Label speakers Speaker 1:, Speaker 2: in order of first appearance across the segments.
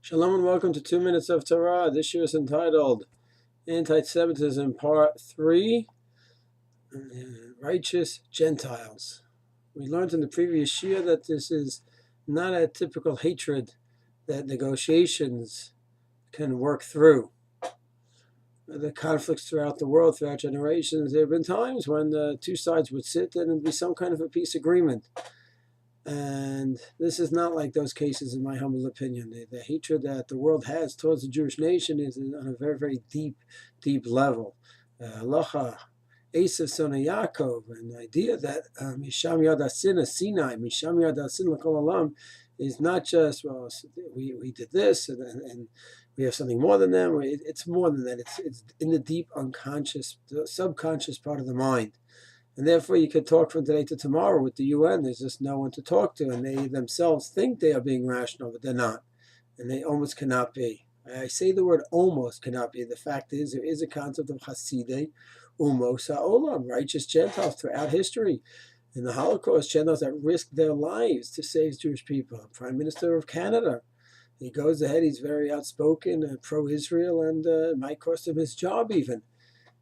Speaker 1: Shalom and welcome to 2 Minutes of Torah. This year is entitled Antisemitism Part 3, Righteous Gentiles. We learned in the previous shir that this is not a typical hatred that negotiations can work through. The conflicts throughout the world, throughout generations, there have been times when the two sides would sit and there'd be some kind of a peace agreement. And this is not like those cases, in my humble opinion. The hatred that the world has towards the Jewish nation is on a very, very deep level. Halacha, Esav son of Yaakov, and the idea that Misham Yad Asin Sinai, Misham Yad Asin L'Kol Olam, is not just, well, we did this and we have something more than them. It's more than that. It's in the deep unconscious, the subconscious part of the mind. And therefore, you could talk from today to tomorrow with the UN. There's just no one to talk to. And they themselves think they are being rational, but they're not. And they almost cannot be. I say the word almost cannot be. The fact is, there is a concept of Hasidei Umos HaOlam, righteous Gentiles throughout history. In the Holocaust, Gentiles that risked their lives to save Jewish people. Prime Minister of Canada, he goes ahead, he's very outspoken, pro-Israel, and it might cost him his job even.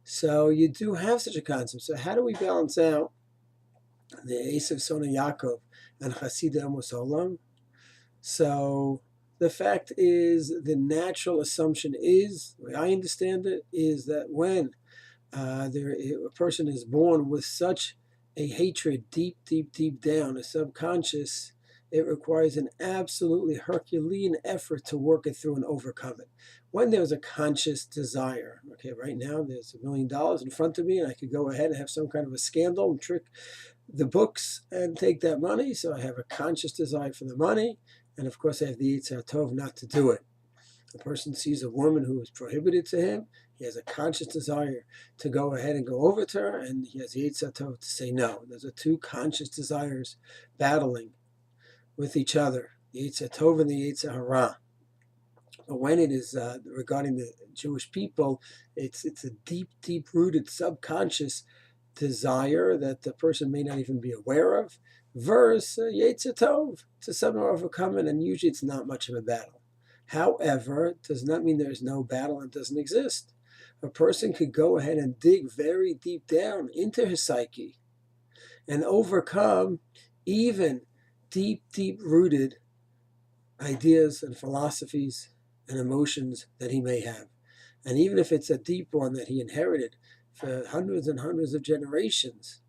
Speaker 1: So you do have such a concept. So how do we balance out the Esav son of Yaakov and Hasidei Umos HaOlam? So the fact is, the natural assumption is, the way I understand it, is that when a person is born with such a hatred deep down, a subconscious, it requires an absolutely Herculean effort to work it through and overcome it. When there's a conscious desire, okay, right now there's $1 million in front of me and I could go ahead and have some kind of a scandal and trick the books and take that money, so I have a conscious desire for the money, and of course I have the Yetzer Tov not to do it. A person sees a woman who is prohibited to him, he has a conscious desire to go ahead and go over to her, and he has the Yetzer Tov to say no. Those are two conscious desires battling with each other, the Yetzer Tov and the Yetzer Hara. But when it is regarding the Jewish people, it's a deep-rooted subconscious desire that the person may not even be aware of, versus Yetzer Tov to somehow overcome it, and usually it's not much of a battle. However, it does not mean there is no battle and doesn't exist. A person could go ahead and dig very deep down into his psyche and overcome even deep-rooted ideas and philosophies and emotions that he may have. And even if it's a deep one that he inherited for hundreds and hundreds of generations,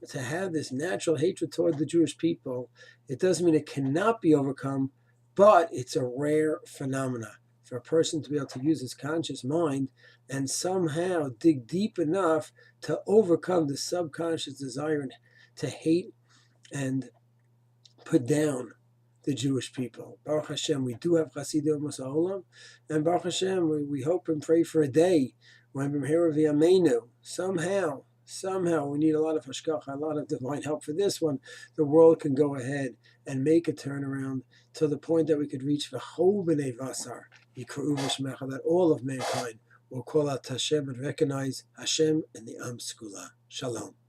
Speaker 1: to have this natural hatred toward the Jewish people, it doesn't mean it cannot be overcome, but it's a rare phenomena for a person to be able to use his conscious mind and somehow dig deep enough to overcome the subconscious desire to hate and put down the Jewish people. Baruch Hashem, we do have Hasidei Umos HaOlam, and Baruch Hashem, we hope and pray for a day when B'mehera V'yameinu, somehow we need a lot of hashgacha, a lot of divine help for this one. The world can go ahead and make a turnaround to the point that we could reach V'chol b'nei Vasar, Yikru V'shmecha, that all of mankind will call out to Hashem and recognize Hashem and the Am Skula. Shalom.